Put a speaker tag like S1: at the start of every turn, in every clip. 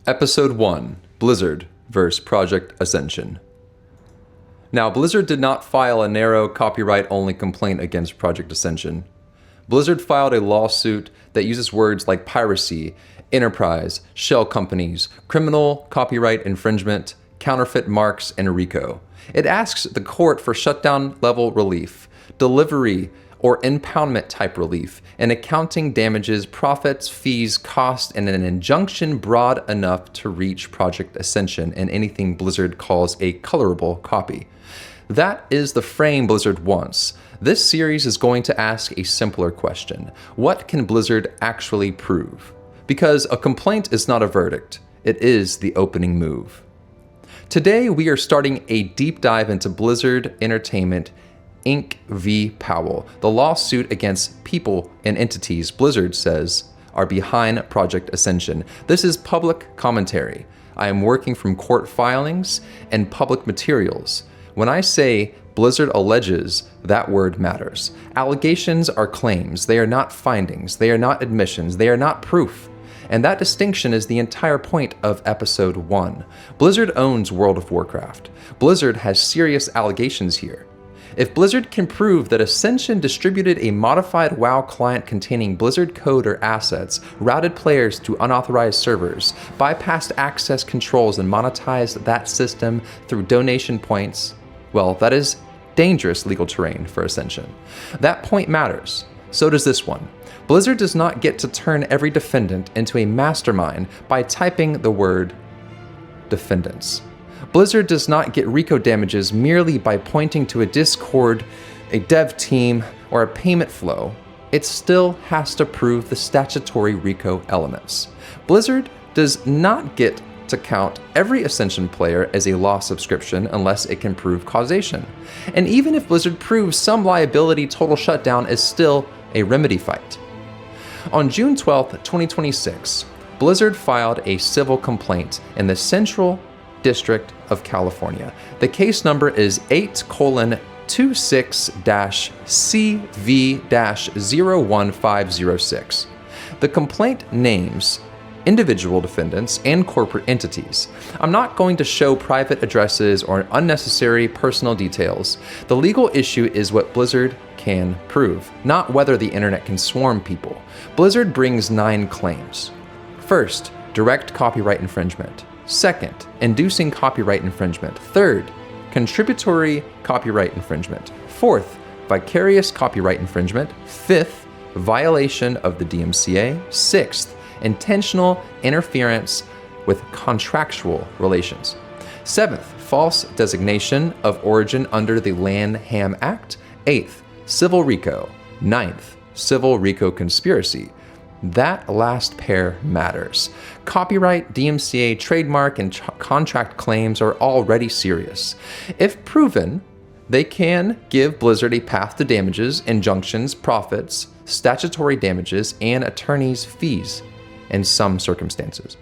S1: Episode 1, Blizzard vs. Project Ascension. Now, Blizzard did not file a narrow copyright-only complaint against Project Ascension. Blizzard filed a lawsuit that uses words like piracy, enterprise, shell companies, criminal copyright infringement, counterfeit marks, and RICO. It asks the court for shutdown-level relief, delivery or impoundment type relief, and accounting damages, profits, fees, costs, and an injunction broad enough to reach Project Ascension and anything Blizzard calls a colorable copy. That is the frame Blizzard wants. This series is going to ask a simpler question. What can Blizzard actually prove? Because a complaint is not a verdict, it is the opening move. Today we are starting a deep dive into Blizzard Entertainment Inc. v. Powell, the lawsuit against people and entities Blizzard says are behind Project Ascension. This is public commentary. I am working from court filings and public materials. When I say Blizzard alleges, that word matters. Allegations are claims. They are not findings. They are not admissions. They are not proof. And that distinction is the entire point of Episode 1. Blizzard owns World of Warcraft. Blizzard has serious allegations here. If Blizzard can prove that Ascension distributed a modified WoW client containing Blizzard code or assets, routed players to unauthorized servers, bypassed access controls and monetized that system through donation points, well, that is dangerous legal terrain for Ascension. That point matters. So does this one. Blizzard does not get to turn every defendant into a mastermind by typing the word Defendants. Blizzard does not get RICO damages merely by pointing to a Discord, a dev team, or a payment flow. It still has to prove the statutory RICO elements. Blizzard does not get to count every Ascension player as a lost subscription unless it can prove causation. And even if Blizzard proves some liability, total shutdown is still a remedy fight. On June 12, 2026, Blizzard filed a civil complaint in the Central District of California. The case number is 8:26-CV-01506. The complaint names individual defendants and corporate entities. I'm not going to show private addresses or unnecessary personal details. The legal issue is what Blizzard can prove, not whether the internet can swarm people. Blizzard brings 9 claims. First, direct copyright infringement. Second, inducing copyright infringement. Third, contributory copyright infringement. Fourth, vicarious copyright infringement. Fifth, violation of the DMCA. Sixth, intentional interference with contractual relations. Seventh, false designation of origin under the Lanham Act. Eighth, civil RICO. Ninth, civil RICO conspiracy. That last pair matters. Copyright, DMCA, trademark, and contract claims are already serious. If proven, they can give Blizzard a path to damages, injunctions, profits, statutory damages, and attorneys' fees in some circumstances.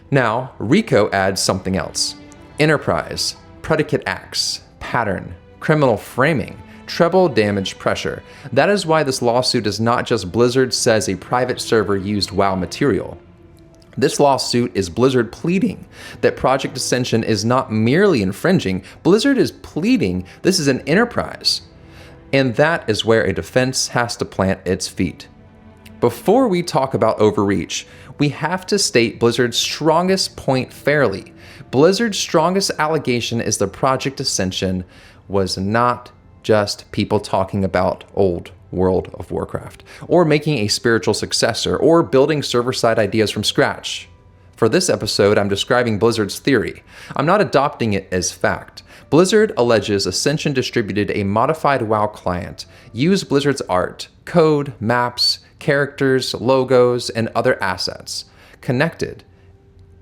S1: Now, RICO adds something else. Enterprise, predicate acts, pattern, criminal framing, treble damage pressure. That is why this lawsuit is not just Blizzard says a private server used WoW material. This lawsuit is Blizzard pleading that Project Ascension is not merely infringing. Blizzard is pleading this is an enterprise. And that is where a defense has to plant its feet. Before we talk about overreach, we have to state Blizzard's strongest point fairly. Blizzard's strongest allegation is the Project Ascension was not just people talking about old World of Warcraft, or making a spiritual successor, or building server-side ideas from scratch. For this episode, I'm describing Blizzard's theory. I'm not adopting it as fact. Blizzard alleges Ascension distributed a modified WoW client, used Blizzard's art, code, maps, characters, logos, and other assets, connected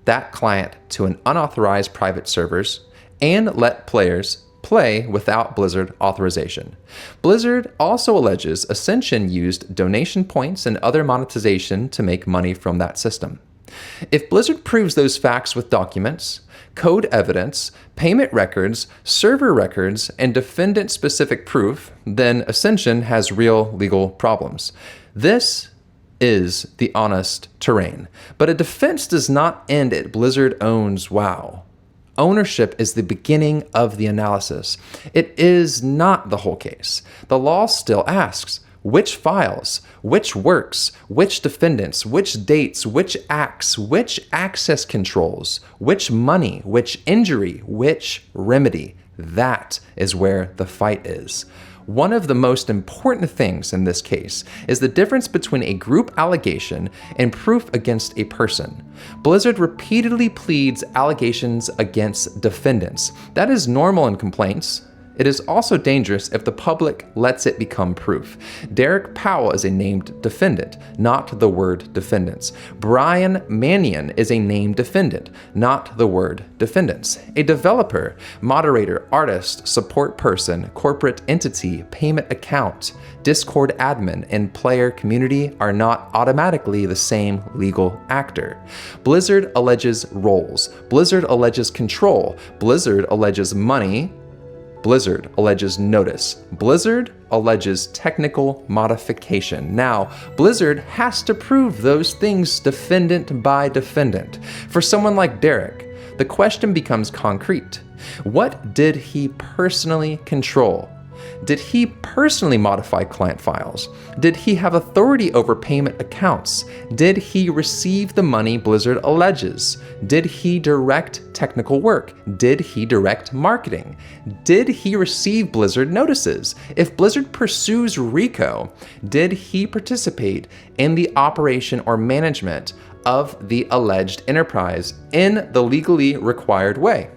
S1: that client to an unauthorized private servers, and let players play without Blizzard authorization. Blizzard also alleges Ascension used donation points and other monetization to make money from that system. If Blizzard proves those facts with documents, code evidence, payment records, server records, and defendant-specific proof, then Ascension has real legal problems. This is the honest terrain. But a defense does not end at Blizzard owns WoW. Ownership is the beginning of the analysis. It is not the whole case. The law still asks, which files, which works, which defendants, which dates, which acts, which access controls, which money, which injury, which remedy. That is where the fight is. One of the most important things in this case is the difference between a group allegation and proof against a person. Blizzard repeatedly pleads allegations against defendants. That is normal in complaints. It is also dangerous if the public lets it become proof. Derek Powell is a named defendant, not the word defendants. Brian Mannion is a named defendant, not the word defendants. A developer, moderator, artist, support person, corporate entity, payment account, Discord admin, and player community are not automatically the same legal actor. Blizzard alleges roles. Blizzard alleges control. Blizzard alleges money. Blizzard alleges notice. Blizzard alleges technical modification. Now, Blizzard has to prove those things defendant by defendant. For someone like Derek, the question becomes concrete. What did he personally control? Did he personally modify client files? Did he have authority over payment accounts? Did he receive the money Blizzard alleges? Did he direct technical work? Did he direct marketing? Did he receive Blizzard notices? If Blizzard pursues RICO, did he participate in the operation or management of the alleged enterprise in the legally required way?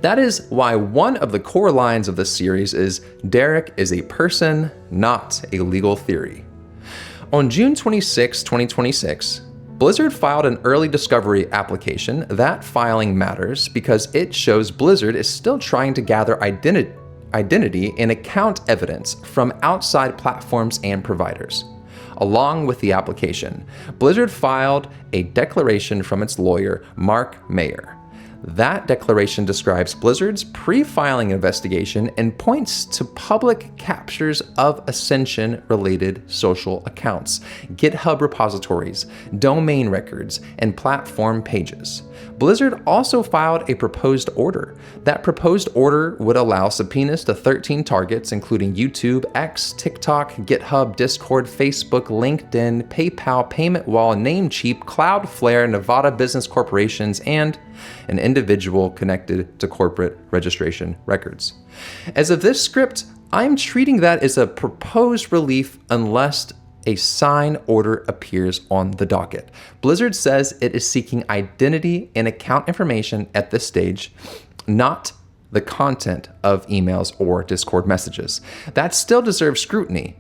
S1: That is why one of the core lines of this series is Derek is a person, not a legal theory. On June 26, 2026, Blizzard filed an early discovery application. That filing matters because it shows Blizzard is still trying to gather identity and account evidence from outside platforms and providers. Along with the application, Blizzard filed a declaration from its lawyer, Mark Mayer. That declaration describes Blizzard's pre-filing investigation and points to public captures of Ascension-related social accounts, GitHub repositories, domain records, and platform pages. Blizzard also filed a proposed order. That proposed order would allow subpoenas to 13 targets, including YouTube, X, TikTok, GitHub, Discord, Facebook, LinkedIn, PayPal, Payment Wall, Namecheap, Cloudflare, Nevada Business Corporations, and an individual connected to corporate registration records. As of this script, I'm treating that as a proposed relief unless a sign order appears on the docket. Blizzard says it is seeking identity and account information at this stage, not the content of emails or Discord messages. That still deserves scrutiny.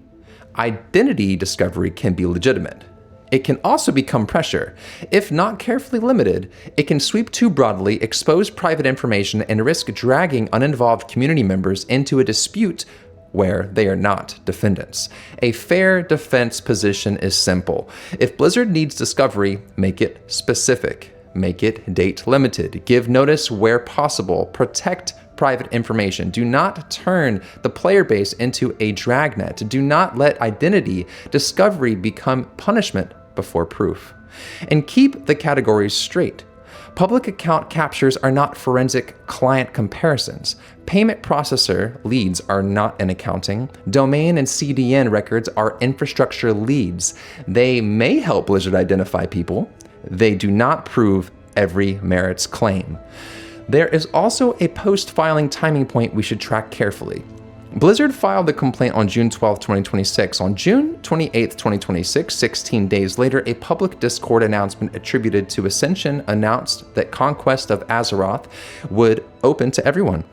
S1: Identity discovery can be legitimate. It can also become pressure. If not carefully limited, it can sweep too broadly, expose private information, and risk dragging uninvolved community members into a dispute where they are not defendants. A fair defense position is simple. If Blizzard needs discovery, make it specific. Make it date limited. Give notice where possible. Protect private information. Do not turn the player base into a dragnet. Do not let identity discovery become punishment before proof. And keep the categories straight. Public account captures are not forensic client comparisons. Payment processor leads are not in accounting. Domain and CDN records are infrastructure leads. They may help Blizzard identify people. They do not prove every merits claim. There is also a post-filing timing point we should track carefully. Blizzard filed the complaint on June 12, 2026. On June 28, 2026, 16 days later, a public Discord announcement attributed to Ascension announced that Conquest of Azeroth would open to everyone,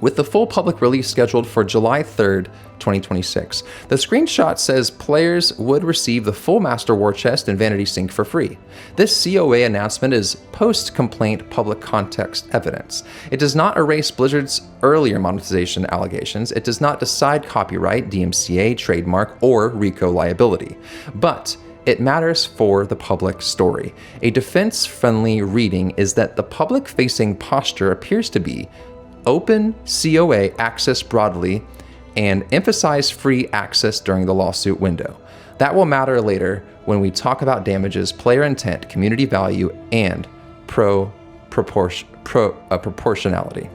S1: with the full public release scheduled for July 3rd, 2026. The screenshot says players would receive the full Master War Chest and Vanity Sync for free. This COA announcement is post-complaint public context evidence. It does not erase Blizzard's earlier monetization allegations. It does not decide copyright, DMCA, trademark, or RICO liability. But it matters for the public story. A defense-friendly reading is that the public-facing posture appears to be open COA access broadly and emphasize free access during the lawsuit window. That will matter later when we talk about damages, player intent, community value, and proportionality.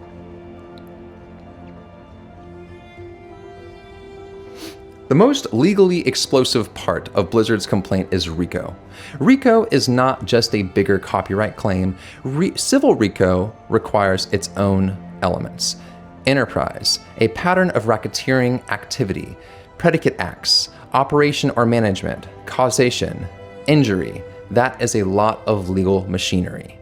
S1: The most legally explosive part of Blizzard's complaint is RICO. RICO is not just a bigger copyright claim. Civil RICO requires its own elements. Enterprise, a pattern of racketeering activity, predicate acts, operation or management, causation, injury. That is a lot of legal machinery.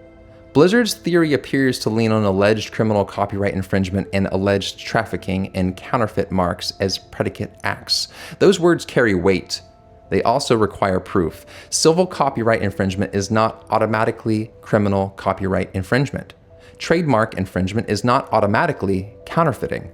S1: Blizzard's theory appears to lean on alleged criminal copyright infringement and alleged trafficking in counterfeit marks as predicate acts. Those words carry weight. They also require proof. Civil copyright infringement is not automatically criminal copyright infringement. Trademark infringement is not automatically counterfeiting.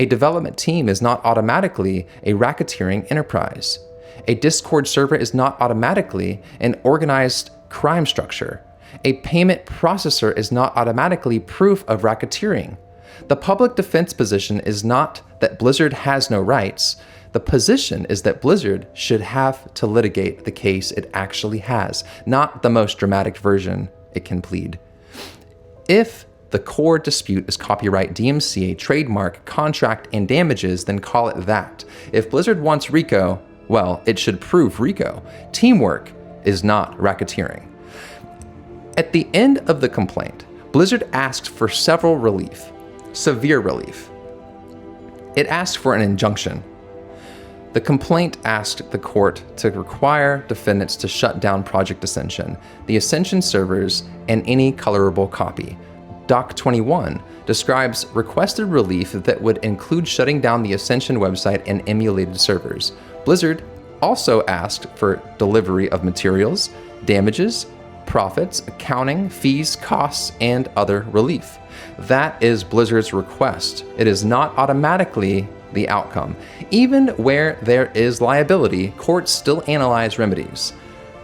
S1: A development team is not automatically a racketeering enterprise. A Discord server is not automatically an organized crime structure. A payment processor is not automatically proof of racketeering. The public defense position is not that Blizzard has no rights. The position is that Blizzard should have to litigate the case it actually has, not the most dramatic version it can plead. If the core dispute is copyright, DMCA, trademark, contract, and damages, then call it that. If Blizzard wants RICO, well, it should prove RICO. Teamwork is not racketeering. At the end of the complaint, Blizzard asked for severe relief. It asked for an injunction. The complaint asked the court to require defendants to shut down Project Ascension, the Ascension servers, and any colorable copy. Doc 21 describes requested relief that would include shutting down the Ascension website and emulated servers. Blizzard also asked for delivery of materials, damages, profits, accounting, fees, costs, and other relief. That is Blizzard's request. It is not automatically the outcome. Even where there is liability, courts still analyze remedies.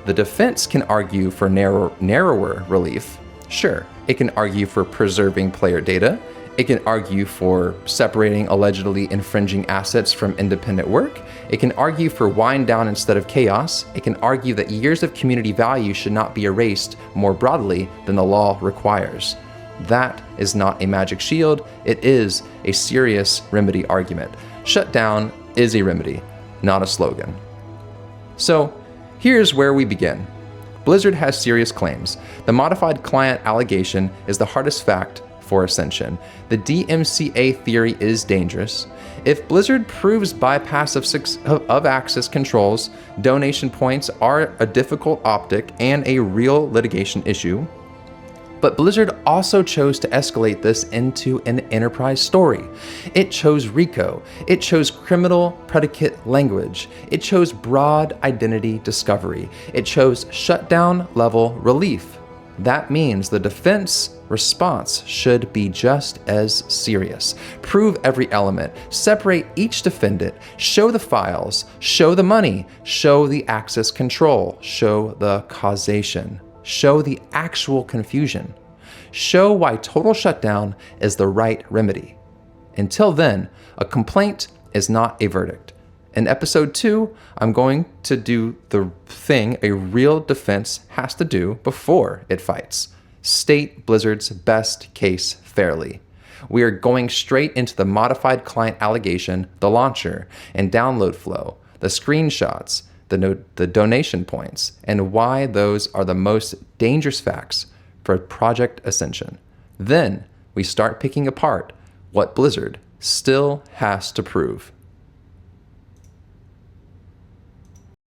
S1: The defense can argue for narrower relief. Sure, it can argue for preserving player data. It can argue for separating allegedly infringing assets from independent work. It can argue for wind down instead of chaos. It can argue that years of community value should not be erased more broadly than the law requires. That is not a magic shield. It is a serious remedy argument. Shutdown is a remedy, not a slogan. So here's where we begin. Blizzard has serious claims. The modified client allegation is the hardest fact for Ascension. The DMCA theory is dangerous. If Blizzard proves bypass of access controls, donation points are a difficult optic and a real litigation issue. But Blizzard also chose to escalate this into an enterprise story. It chose RICO. It chose criminal predicate language. It chose broad identity discovery. It chose shutdown-level relief. That means the defense response should be just as serious. Prove every element, separate each defendant, show the files, show the money, show the access control, show the causation, show the actual confusion, show why total shutdown is the right remedy. Until then, a complaint is not a verdict. In episode 2, I'm going to do the thing a real defense has to do before it fights. State Blizzard's best case fairly. We are going straight into the modified client allegation, the launcher and download flow, the screenshots, the donation points, and why those are the most dangerous facts for Project Ascension. Then we start picking apart what Blizzard still has to prove.